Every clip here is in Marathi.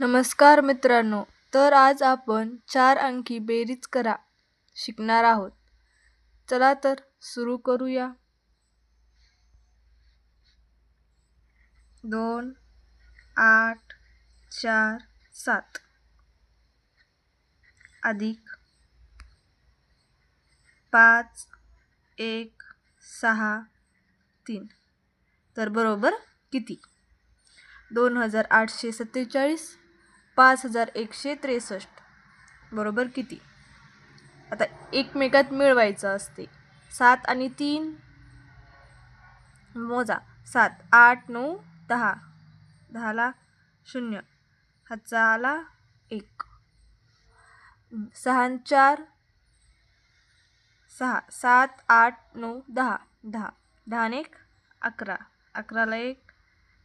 नमस्कार मित्रांनो. तर आज आपण 4 अंकी बेरीज करा शिकणार आहोत. चला तर सुरू करूया. 2 8 4 7 अधिक 5 1 6 3 तर बरोबर किती? 2847 5163 बरोबर किती? आता एकमेकात मिळवायचं असते. 7 आणि 3 मोजा. 7 8 9 10 10ला 0 हातचा आला 1 6 आणि 4 6 7 8 9 10 10 10 आणि 1 11 11ला 1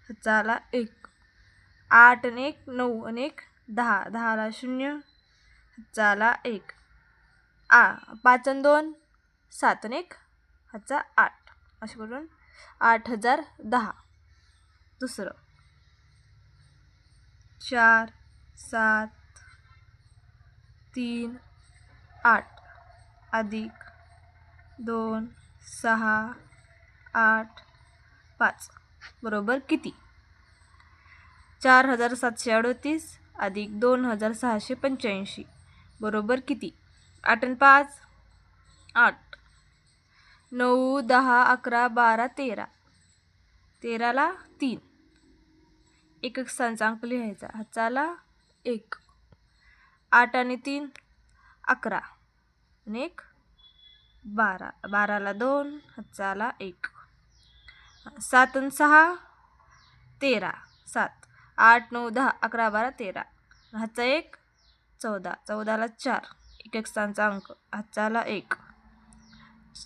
हातचा आला 1 8 आणि 1 9 आणि 1 10 10ला 0 हातचा आला 1 5 आणि 2 7 आणि 1 हातचा 8 असे करून 8010. दुसरं 4 7 3 8 अधिक 2 6 8 5 बरोबर किती? 4738 अधिक 2685 बरोबर किती? 8 आणि 5 8 9 10 11 12 13 13ला 3 एक स्थानचा अंक लिहायचा. हातचा आला 1 8 आणि 3 11 आणि 1 12 12ला 2 हातचा आला 1 7 आणि 6 13 7 8 9 10 11 12 13 हातचा 1 14 14ला 4 एक स्थानचा अंक हातचा आला 1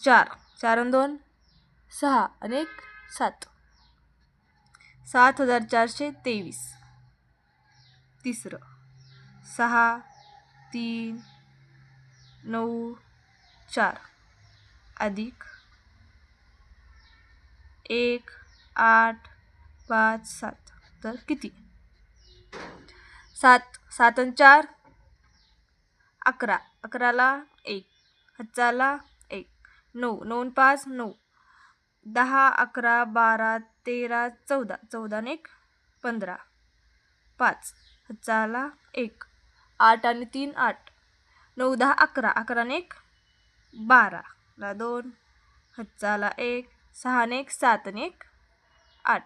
4 4 आणि 2 6 आणि 1 7 7423. तिसरं 6 3 9 4 अधिक 1 8 5 7 तर किती? 7 7 आणि 4 11 11ला 1 हातचा आला 1 9 9 आणि 5 9 10 11 12 13 14 14 आणि 1 15 5 हातचा आला 1 8 आणि 3 8 9 10 11 11 आणि 1 12ला 2 हातचा आला 1 6 आणि 1 7 आणि 1 8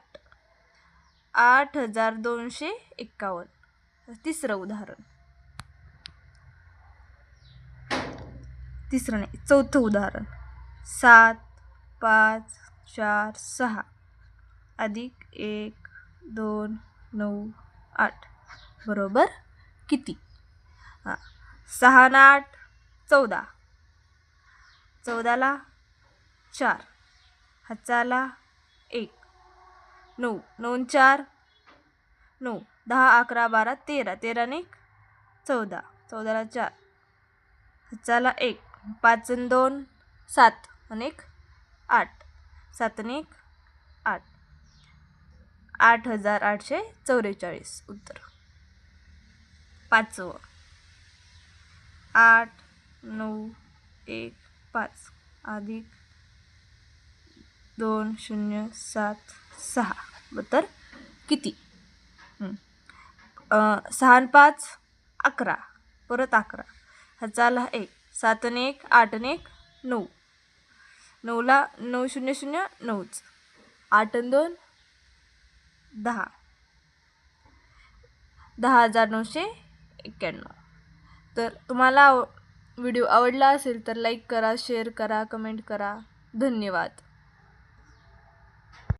8251. तिसरं उदाहरण चौथं उदाहरण 7 5 4 6 अधिक 1 2 9 8 बरोबर किती? 6 आणि 8 14 14ला 4 हातचा आला 1 9 9 आणि 4 9 10 11 12 13 13 आणि 1 14 14ला 4 हातचा आला 1 5 आणि 2 7 आणि 1 8 7 आणि 1 8 8844. उत्तर. पाचवं 8 9 1 5 अधिक 2 0 7 6 उत्तर किती? 6 आणि 5 11 परत 11 हातचा आला 1 7 आणि 1 8 आणि 1 9 9ला 9 0 0 9 8 आणि 2 10 10991. तर तुम्हाला व्हिडिओ आवडला असेल तर लाईक करा, शेअर करा, कमेंट करा. धन्यवाद.